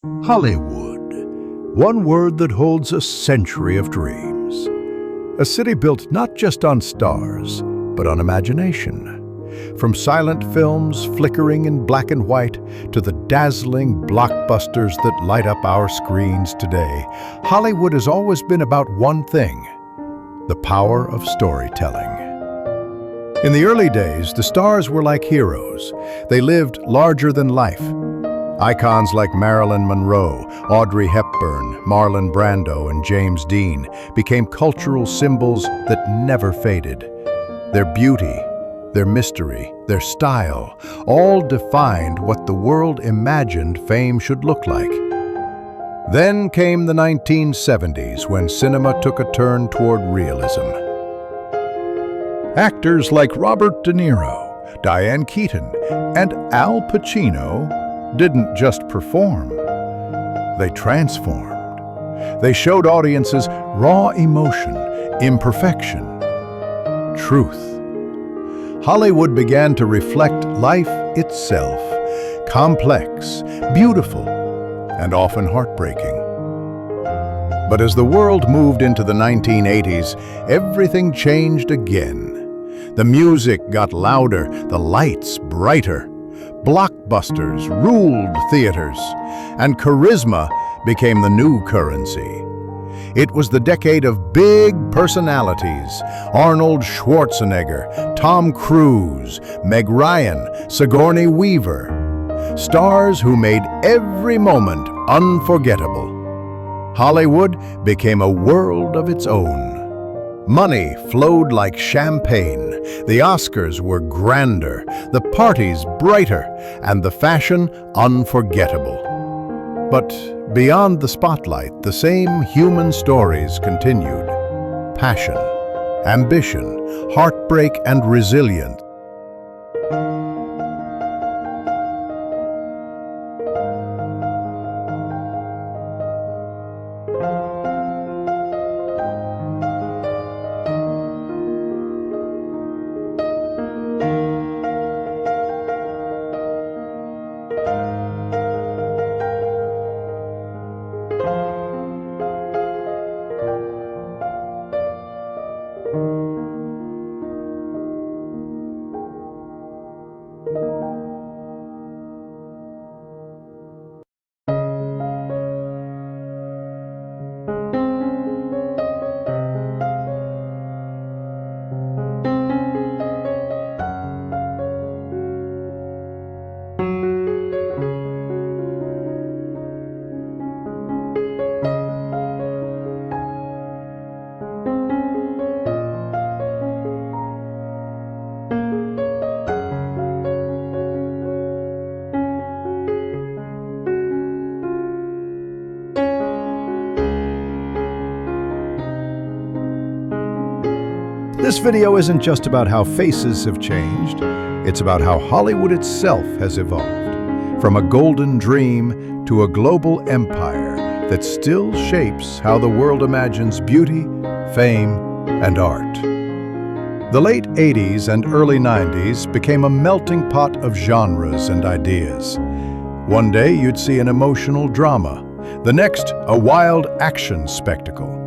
Hollywood, one word that holds a century of dreams. A city built not just on stars, but on imagination. From silent films flickering in black and white to the dazzling blockbusters that light up our screens today, Hollywood has always been about one thing: the power of storytelling. In the early days, the stars were like heroes. They lived larger than life. Icons like Marilyn Monroe, Audrey Hepburn, Marlon Brando, and James Dean became cultural symbols that never faded. Their beauty, their mystery, their style, all defined what the world imagined fame should look like. Then came the 1970s, when cinema took a turn toward realism. Actors like Robert De Niro, Diane Keaton, and Al Pacino didn't just perform. They transformed. They showed audiences raw emotion, imperfection, truth. Hollywood began to reflect life itself, complex, beautiful, and often heartbreaking. But as the world moved into the 1980s, everything changed again. The music got louder, the lights brighter. Blockbusters ruled theaters, and charisma became the new currency. It was the decade of big personalities: Arnold Schwarzenegger, Tom Cruise, Meg Ryan, Sigourney Weaver. Stars who made every moment unforgettable. Hollywood became a world of its own. Money flowed like champagne, the Oscars were grander, the parties brighter, and the fashion unforgettable. But beyond the spotlight, the same human stories continued. Passion, ambition, heartbreak, and resilience. This video isn't just about how faces have changed, it's about how Hollywood itself has evolved, from a golden dream to a global empire that still shapes how the world imagines beauty, fame, and art. The late 80s and early 90s became a melting pot of genres and ideas. One day you'd see an emotional drama, the next a wild action spectacle.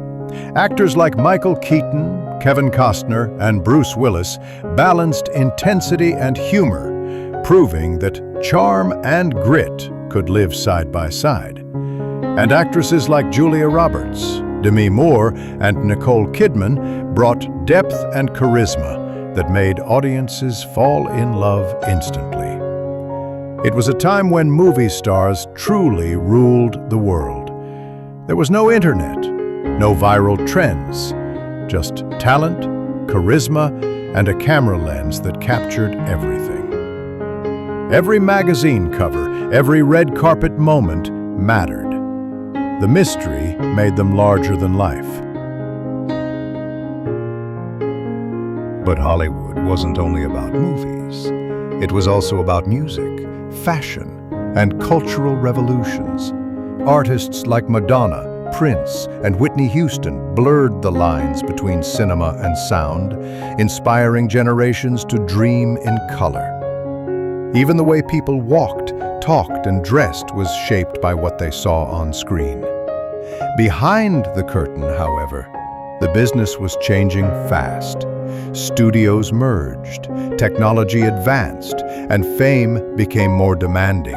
Actors like Michael Keaton, Kevin Costner, and Bruce Willis balanced intensity and humor, proving that charm and grit could live side by side. And actresses like Julia Roberts, Demi Moore, and Nicole Kidman brought depth and charisma that made audiences fall in love instantly. It was a time when movie stars truly ruled the world. There was no internet, no viral trends, just talent, charisma, and a camera lens that captured everything. Every magazine cover, every red carpet moment mattered. The mystery made them larger than life. But Hollywood wasn't only about movies. It was also about music, fashion, and cultural revolutions. Artists like Madonna, Prince, and Whitney Houston blurred the lines between cinema and sound, inspiring generations to dream in color. Even the way people walked, talked and dressed was shaped by what they saw on screen. Behind the curtain, however, the business was changing fast. Studios merged, technology advanced, and fame became more demanding.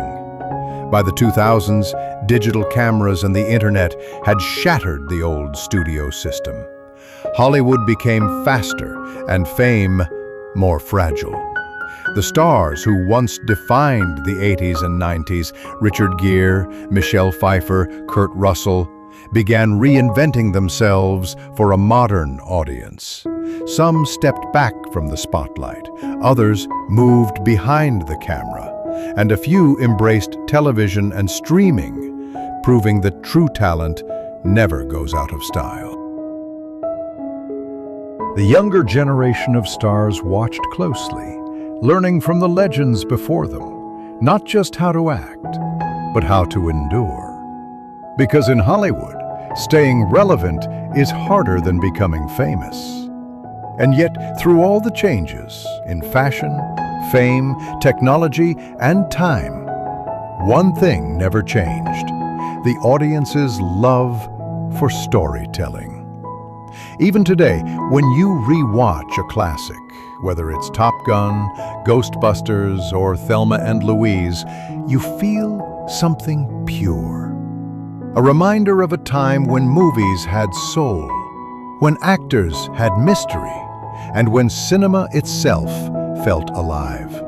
By the 2000s, digital cameras and the internet had shattered the old studio system. Hollywood became faster and fame more fragile. The stars who once defined the 80s and 90s, Richard Gere, Michelle Pfeiffer, Kurt Russell, began reinventing themselves for a modern audience. Some stepped back from the spotlight, others moved behind the camera, and a few embraced television and streaming, proving that true talent never goes out of style. The younger generation of stars watched closely, learning from the legends before them, not just how to act, but how to endure. Because in Hollywood, staying relevant is harder than becoming famous. And yet, through all the changes in fashion, fame, technology, and time, one thing never changed: the audience's love for storytelling. Even today, when you re-watch a classic, whether it's Top Gun, Ghostbusters, or Thelma and Louise, you feel something pure. A reminder of a time when movies had soul, when actors had mystery, and when cinema itself felt alive.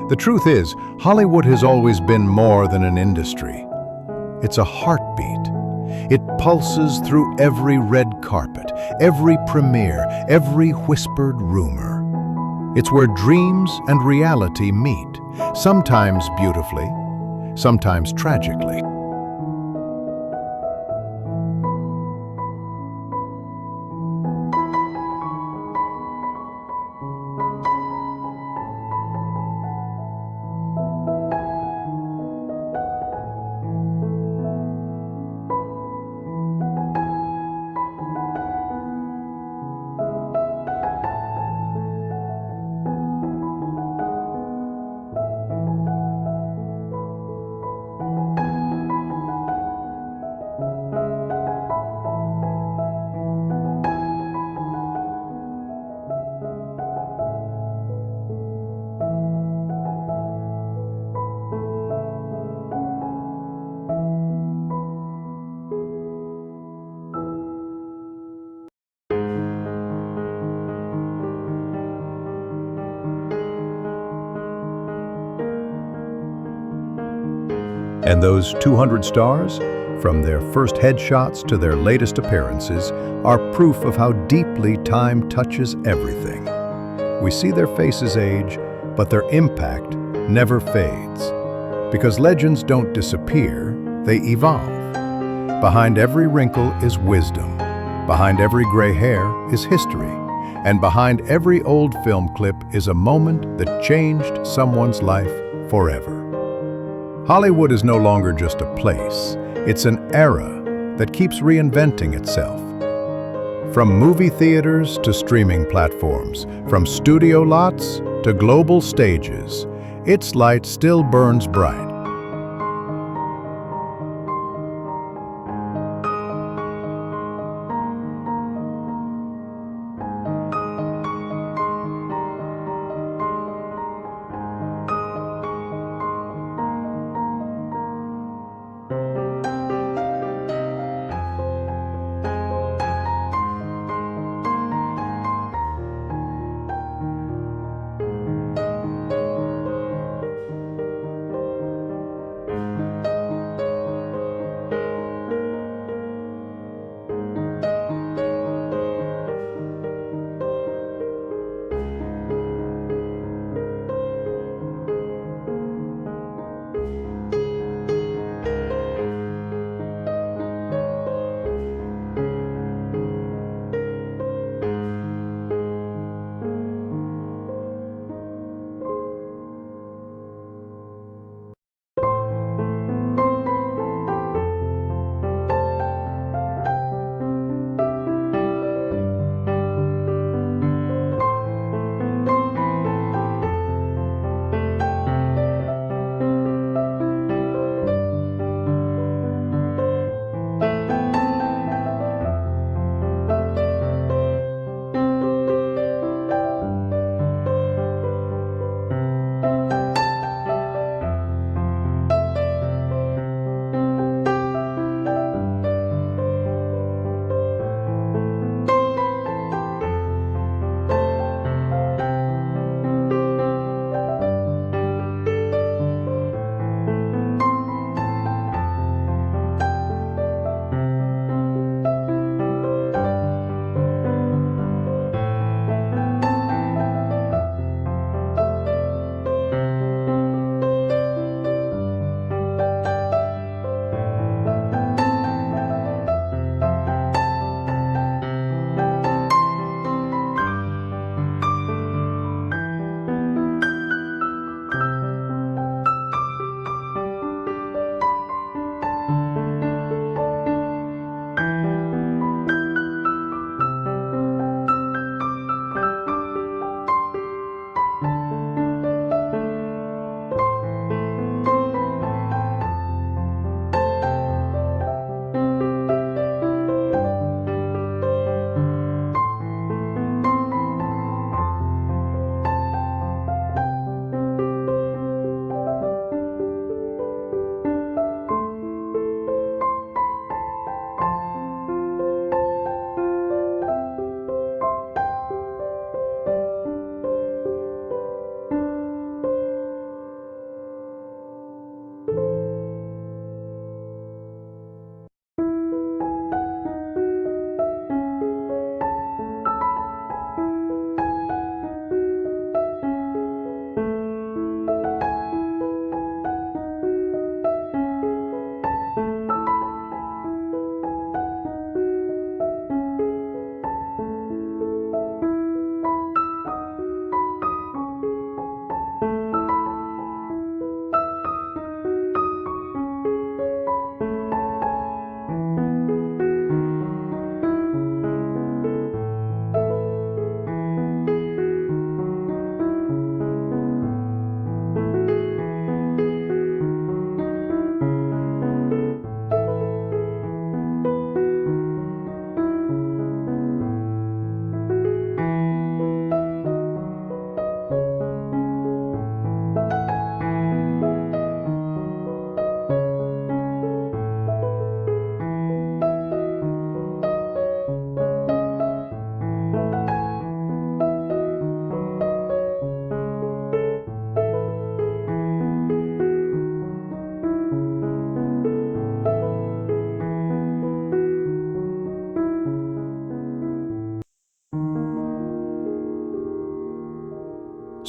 The truth is, Hollywood has always been more than an industry. It's a heartbeat. It pulses through every red carpet, every premiere, every whispered rumor. It's where dreams and reality meet, sometimes beautifully, sometimes tragically. And those 200 stars, from their first headshots to their latest appearances, are proof of how deeply time touches everything. We see their faces age, but their impact never fades. Because legends don't disappear, they evolve. Behind every wrinkle is wisdom. Behind every gray hair is history. And behind every old film clip is a moment that changed someone's life forever. Hollywood is no longer just a place. It's an era that keeps reinventing itself. From movie theaters to streaming platforms, from studio lots to global stages, its light still burns bright.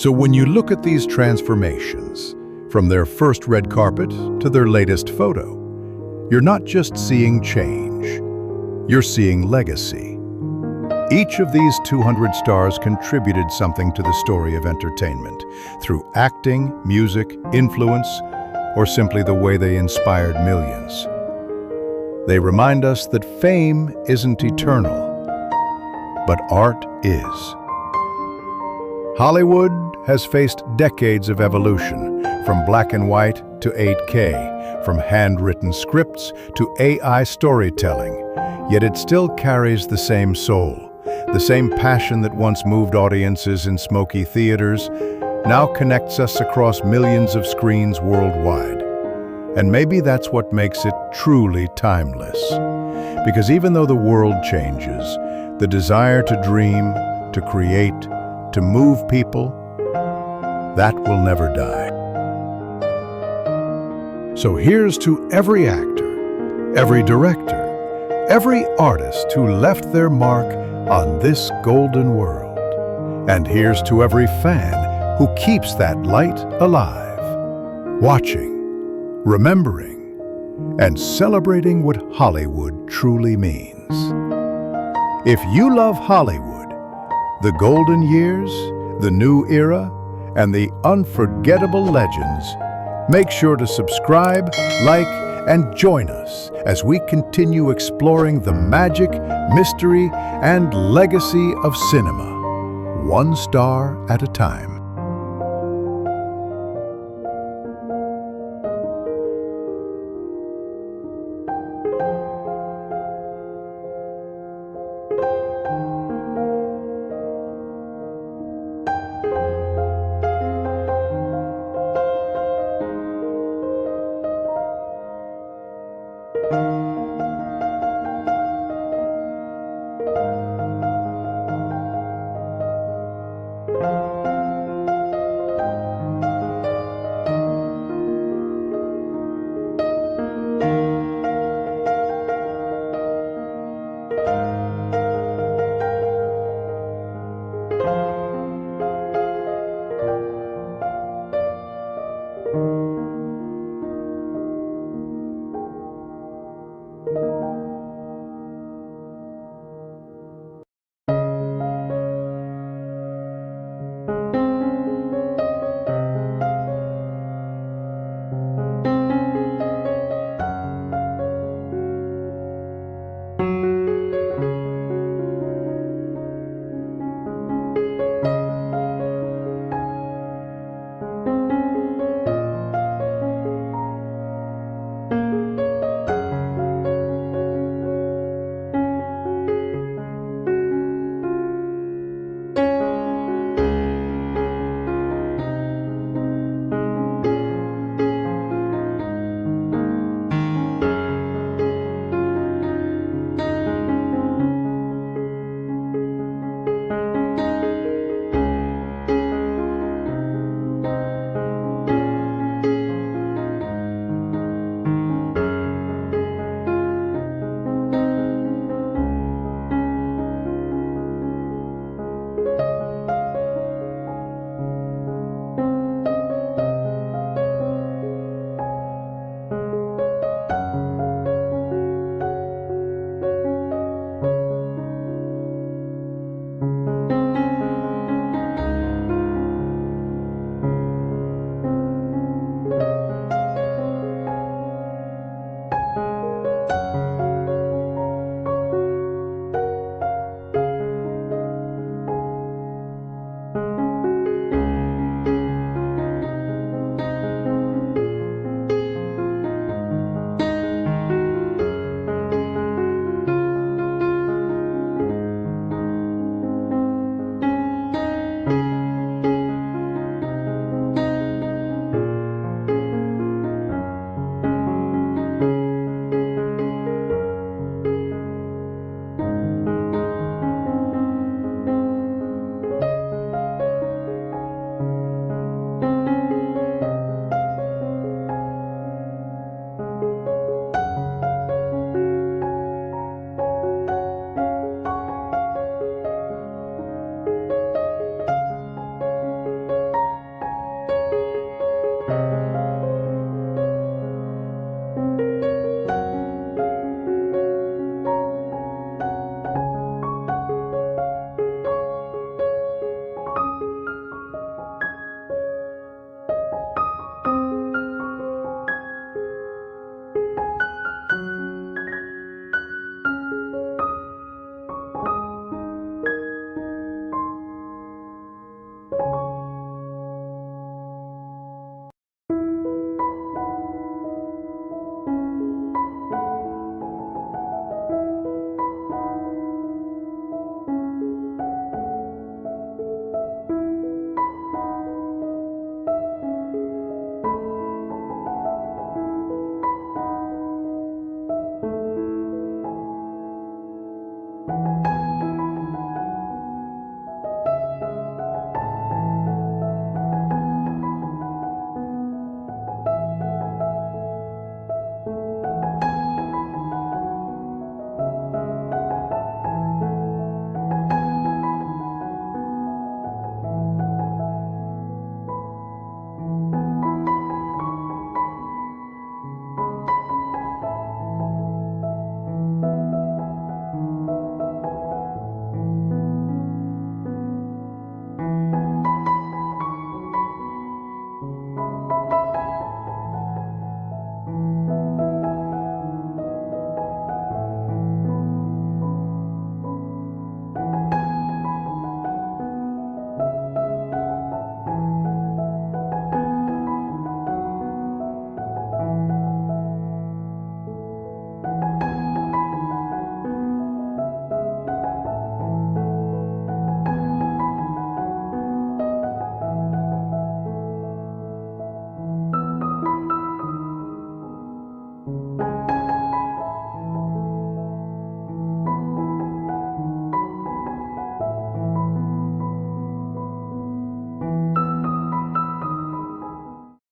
So when you look at these transformations, from their first red carpet to their latest photo, you're not just seeing change, you're seeing legacy. Each of these 200 stars contributed something to the story of entertainment, through acting, music, influence, or simply the way they inspired millions. They remind us that fame isn't eternal, but art is. Hollywood has faced decades of evolution, from black and white to 8K, from handwritten scripts to AI storytelling, yet it still carries the same soul. The same passion that once moved audiences in smoky theaters now connects us across millions of screens worldwide. And maybe that's what makes it truly timeless. Because even though the world changes, the desire to dream, to create, to move people, that will never die. So here's to every actor, every director, every artist who left their mark on this golden world. And here's to every fan who keeps that light alive, watching, remembering, and celebrating what Hollywood truly means. If you love Hollywood, the golden years, the new era, and the unforgettable legends, make sure to subscribe, like, and join us as we continue exploring the magic, mystery, and legacy of cinema, one star at a time.